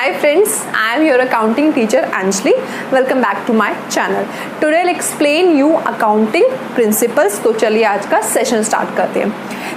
Hi friends, I am your accounting teacher Anjali. Welcome back to my channel. Today I'll explain you accounting principles. तो चलिए आज का session start करते हैं.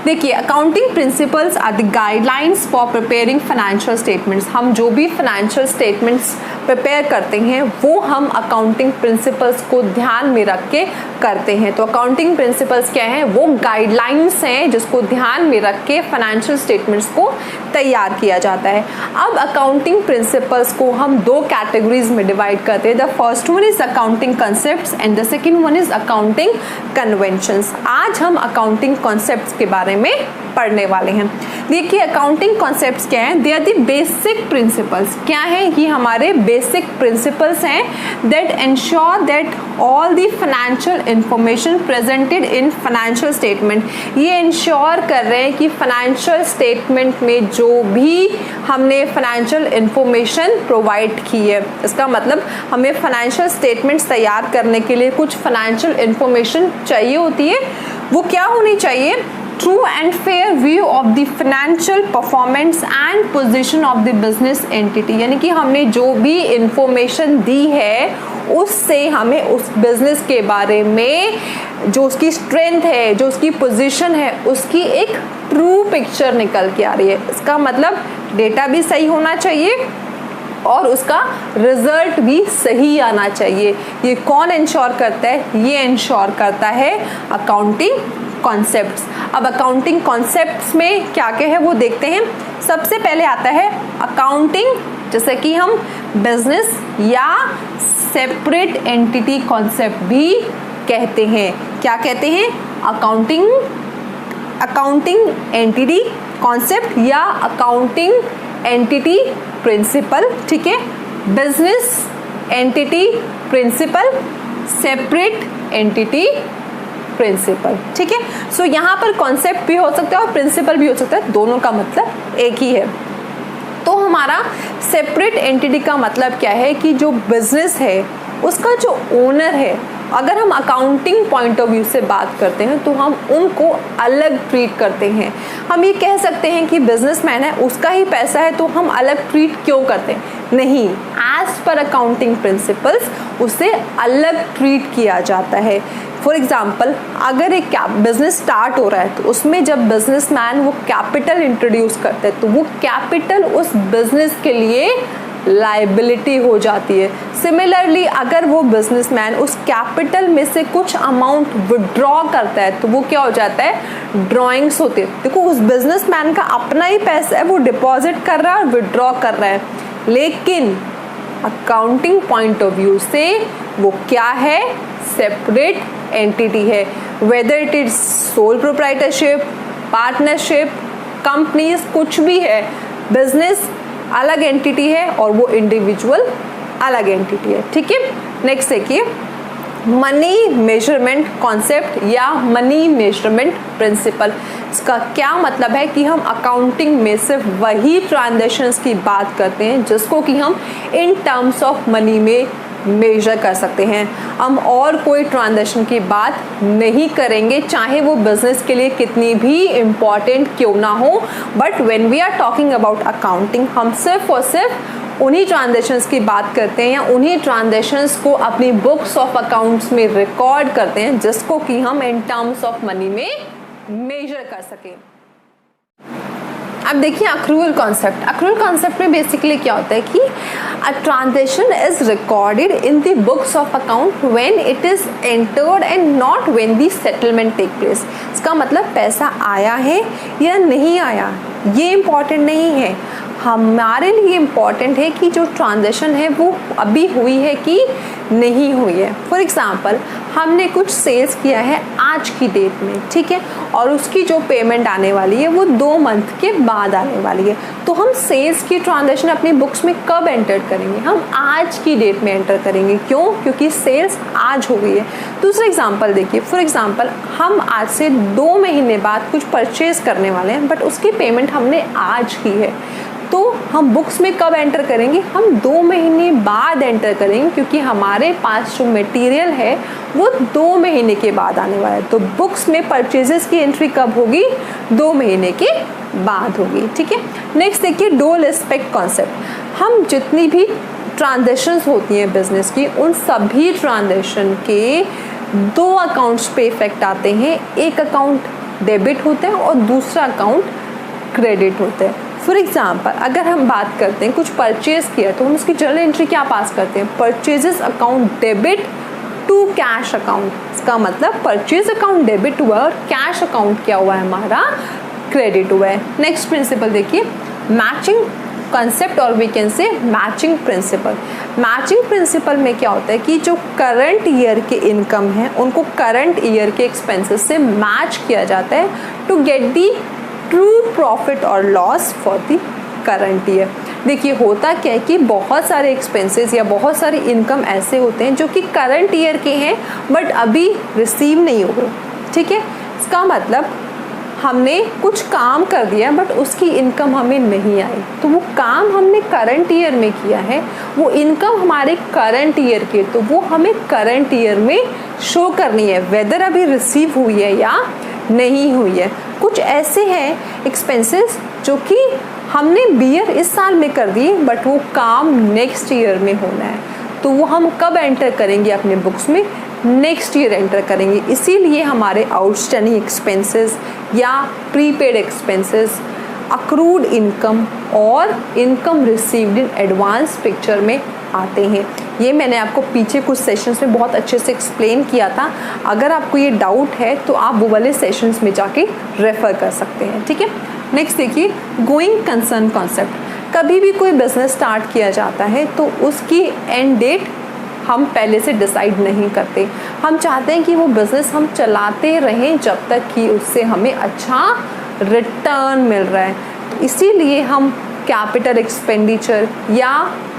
देखिए, accounting principles are the guidelines for preparing financial statements. हम जो भी फाइनेंशियल स्टेटमेंट्स प्रिपेयर करते हैं वो हम अकाउंटिंग प्रिंसिपल्स को ध्यान में रख के करते हैं. तो अकाउंटिंग प्रिंसिपल्स क्या हैं? वो गाइडलाइंस हैं जिसको ध्यान में रख के फाइनेंशियल स्टेटमेंट्स को तैयार किया जाता है. अब अकाउंटिंग प्रिंसिपल्स को हम दो कैटेगरीज में डिवाइड करते हैं. The first one is accounting concepts and the second one is accounting conventions. आज हम अकाउंटिंग कॉन्सेप्ट्स के बारे में पढ़ने वाले हैं. देखिए, अकाउंटिंग कॉन्सेप्ट्स क्या हैं? They are the basic principles. क्या है? ये हमारे बेसिक प्रिंसिपल्स हैं that ensure that all the financial information presented in financial statement. ये इंश्योर कर रहे हैं कि फाइनेंशियल स्टेटमेंट में जो भी हमने फाइनेंशियल इंफॉर्मेशन प्रोवाइड की है, इसका मतलब हमें फाइनेंशियल स्टेटमेंट्स तैयार करने के लिए कुछ फाइनेंशियल इंफॉर्मेशन चाहिए होती है. वो क्या होनी चाहिए? True and fair view of the financial performance and position of the business entity. यानी कि हमने जो भी इंफॉर्मेशन दी है उससे हमें उस बिजनेस के बारे में जो उसकी स्ट्रेंथ है, जो उसकी पोजीशन है, उसकी एक ट्रू पिक्चर निकल के आ रही है. इसका मतलब डेटा भी सही होना चाहिए और उसका रिजल्ट भी सही आना चाहिए. ये कौन इंश्योर करता है? ये इंश्योर करता है अकाउंटिंग कॉन्सेप्ट्स. अब अकाउंटिंग कॉन्सेप्ट्स में क्या क्या है वो देखते हैं. सबसे पहले आता है अकाउंटिंग, जैसे कि हम बिजनेस या सेपरेट एंटिटी कॉन्सेप्ट भी कहते हैं. क्या कहते हैं? अकाउंटिंग एंटिटी कॉन्सेप्ट या अकाउंटिंग एंटिटी प्रिंसिपल. ठीक है, business entity principle, separate entity principle. ठीक है, सो यहाँ पर कॉन्सेप्ट भी हो सकता है और प्रिंसिपल भी हो सकता है, दोनों का मतलब एक ही है. तो हमारा सेपरेट एंटिटी का मतलब क्या है कि जो बिजनेस है उसका जो ओनर है, अगर हम अकाउंटिंग पॉइंट ऑफ व्यू से बात करते हैं तो हम उनको अलग ट्रीट करते हैं. हम ये कह सकते हैं कि बिजनेसमैन है, उसका ही पैसा है, तो हम अलग ट्रीट क्यों करते हैं? नहीं, एज पर अकाउंटिंग प्रिंसिपल्स उसे अलग ट्रीट किया जाता है. फॉर एग्जाम्पल, अगर एक बिजनेस स्टार्ट हो रहा है तो उसमें जब बिजनेसमैन वो कैपिटल इंट्रोड्यूस करते हैं तो वो कैपिटल उस बिजनेस के लिए लाइबिलिटी हो जाती है. सिमिलरली, अगर वो बिजनेसमैन उस कैपिटल में से कुछ अमाउंट विड्रॉ करता है तो वो क्या हो जाता है? ड्रॉइंग्स होते हैं. देखो, उस बिजनेसमैन का अपना ही पैसा है, वो डिपॉजिट कर रहा है और विड्रॉ कर रहा है, लेकिन अकाउंटिंग पॉइंट ऑफ व्यू से वो क्या है? सेपरेट एंटिटी है. Whether it is sole proprietorship, partnership, companies, कुछ भी है, बिजनेस अलग एंटिटी है और वो इंडिविजुअल अलग एंटिटी है. ठीक है, नेक्स्ट देखिए, मनी मेजरमेंट कॉन्सेप्ट या मनी मेजरमेंट प्रिंसिपल. इसका क्या मतलब है कि हम अकाउंटिंग में सिर्फ वही ट्रांजैक्शंस की बात करते हैं जिसको कि हम इन टर्म्स ऑफ मनी में मेजर कर सकते हैं. हम और कोई ट्रांजैक्शन की बात नहीं करेंगे, चाहे वो बिजनेस के लिए कितनी भी इम्पॉर्टेंट क्यों ना हो. But when we are talking about accounting, हम सिर्फ और सिर्फ उन्हीं ट्रांजैक्शंस की बात करते हैं या उन्हीं ट्रांजैक्शंस को अपनी बुक्स ऑफ अकाउंट्स में रिकॉर्ड करते हैं जिसको कि हम इन टर्म्स ऑफ मनी में मेजर कर सकें. अब देखिए अक्रूवल कॉन्सेप्ट. अक्रूवल कॉन्सेप्ट में बेसिकली क्या होता है कि a transaction is recorded in the books of account when it is entered and not when the settlement take place. इसका मतलब पैसा आया है या नहीं आया ये इम्पॉर्टेंट नहीं है. हमारे लिए इम्पॉर्टेंट है कि जो ट्रांजैक्शन है वो अभी हुई है कि नहीं हुई है. फॉर एग्जांपल, हमने कुछ सेल्स किया है आज की डेट में, ठीक है, और उसकी जो पेमेंट आने वाली है वो 2 मंथ के बाद आने वाली है. तो हम सेल्स की ट्रांजैक्शन अपनी बुक्स में कब एंटर करेंगे? हम आज की डेट में एंटर करेंगे. क्यों? क्योंकि सेल्स आज हो गई है. दूसरा एग्जांपल देखिए, फॉर एग्जांपल, हम आज से 2 महीने बाद कुछ परचेज करने वाले हैं बट उसकी पेमेंट हमने आज की है, तो हम बुक्स में कब एंटर करेंगे? हम 2 महीने बाद एंटर करेंगे, क्योंकि हमारे पास जो मटेरियल है वो 2 महीने के बाद आने वाला है. तो बुक्स में परचेजेस की एंट्री कब होगी? 2 महीने के बाद होगी. ठीक है, नेक्स्ट देखिए डुअल एस्पेक्ट कॉन्सेप्ट. हम जितनी भी ट्रांजैक्शंस होती हैं बिजनेस की, उन सभी ट्रांजैक्शन के दो अकाउंट्स पे इफेक्ट आते हैं। एक अकाउंट डेबिट होता है और दूसरा अकाउंट क्रेडिट होता है। फॉर एग्जाम्पल, अगर हम बात करते हैं कुछ परचेज किया तो हम उसकी जर्नल एंट्री क्या पास करते हैं, purchases account debit to cash account. इसका मतलब परचेज अकाउंट डेबिट हुआ और कैश अकाउंट क्या हुआ है, हमारा क्रेडिट हुआ है। नेक्स्ट प्रिंसिपल देखिए, मैचिंग कंसेप्ट और we can say matching principle. Matching principle में क्या होता है कि जो करंट ईयर के इनकम है उनको करंट ईयर के एक्सपेंसेस से मैच किया जाता है to get the true profit और loss for the current year. देखिए होता क्या है कि बहुत सारे एक्सपेंसेस या बहुत सारे इनकम ऐसे होते हैं जो कि करंट ईयर के हैं बट अभी रिसीव नहीं हो गए। ठीक है, इसका मतलब हमने कुछ काम कर दिया बट उसकी इनकम हमें नहीं आई, तो वो काम हमने करंट ईयर में किया है, वो इनकम हमारे करंट ईयर के, तो वो हमें करंट ईयर में शो करनी है वेदर अभी रिसीव हुई है या नहीं हुई है। कुछ ऐसे हैं एक्सपेंसेस जो कि हमने बियर इस साल में कर दिए बट वो काम नेक्स्ट ईयर में होना है, तो वो हम कब एंटर करेंगे अपने बुक्स में, नेक्स्ट ईयर एंटर करेंगे। इसीलिए हमारे आउटस्टैंडिंग एक्सपेंसेस या प्रीपेड एक्सपेंसेस, अक्रूड इनकम और income received in advance picture में आते हैं। ये मैंने आपको पीछे कुछ सेशंस में बहुत अच्छे से एक्सप्लेन किया था। अगर आपको ये डाउट है तो आप वो वाले सेशंस में जाके रेफ़र कर सकते हैं। ठीक है, नेक्स्ट देखिए, गोइंग कंसर्न कॉन्सेप्ट। कभी भी कोई बिजनेस स्टार्ट किया जाता है तो उसकी एंड डेट हम पहले से डिसाइड नहीं करते। हम चाहते हैं कि वो बिज़नेस हम चलाते रहें जब तक कि उससे हमें अच्छा रिटर्न मिल रहा है। तो इसीलिए हम कैपिटल एक्सपेंडिचर या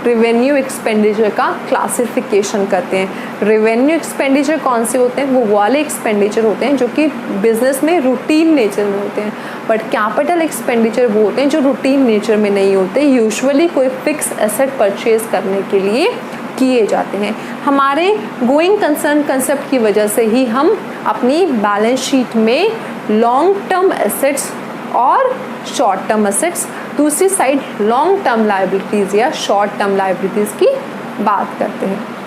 रेवेन्यू एक्सपेंडिचर का क्लासिफिकेशन करते हैं। रेवेन्यू एक्सपेंडिचर कौन से होते हैं, वो वाले एक्सपेंडिचर होते हैं जो कि बिजनेस में रूटीन नेचर में होते हैं, बट कैपिटल एक्सपेंडिचर वो होते हैं जो रूटीन नेचर में नहीं होते, यूजुअली कोई फिक्स एसेट परचेज करने के लिए किए जाते हैं। हमारे गोइंग कंसर्न कंसेप्ट की वजह से ही हम अपनी बैलेंस शीट में लॉन्ग टर्म एसेट्स और शॉर्ट टर्म एसेट्स, दूसरी साइड लॉन्ग टर्म लायबिलिटीज़ या शॉर्ट टर्म लायबिलिटीज़ की बात करते हैं।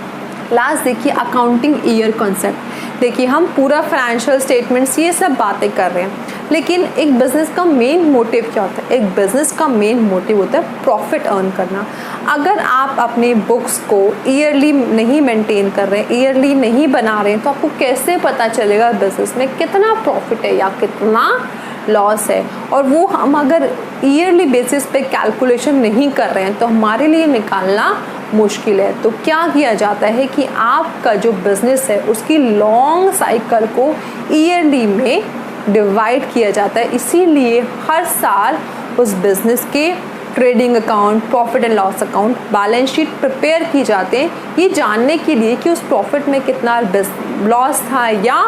लास्ट देखिए, अकाउंटिंग ईयर कॉन्सेप्ट। देखिए हम पूरा फाइनेंशियल स्टेटमेंट्स ये सब बातें कर रहे हैं, लेकिन एक बिज़नेस का मेन मोटिव क्या होता है, एक बिज़नेस का मेन मोटिव होता है प्रॉफिट अर्न करना। अगर आप अपनी बुक्स को ईयरली नहीं मेंटेन कर रहे हैं, ईयरली नहीं बना रहे हैं, तो आपको कैसे पता चलेगा बिज़नेस में कितना प्रॉफिट है या कितना लॉस है। और वो हम अगर ईयरली बेसिस पे कैलकुलेशन नहीं कर रहे हैं तो हमारे लिए निकालना मुश्किल है। तो क्या किया जाता है कि आपका जो बिज़नेस है उसकी लॉन्ग साइकिल को ईयरली में डिवाइड किया जाता है। इसीलिए हर साल उस बिज़नेस के trading account, profit and loss account, balance sheet prepare की जाते हैं ये जानने के लिए कि उस प्रॉफिट में कितना लॉस था या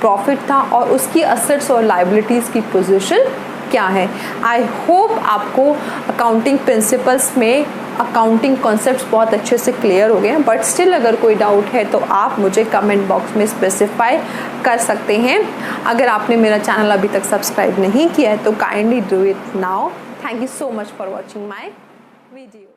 प्रॉफिट था और उसकी असेट्स और लायबिलिटीज़ की पोजीशन क्या है। आई होप आपको अकाउंटिंग प्रिंसिपल्स में अकाउंटिंग कॉन्सेप्ट्स बहुत अच्छे से क्लियर हो गए हैं, बट स्टिल अगर कोई डाउट है तो आप मुझे कमेंट बॉक्स में स्पेसिफाई कर सकते हैं। अगर आपने मेरा चैनल अभी तक सब्सक्राइब नहीं किया है तो kindly do it now. Thank you so much for watching my video.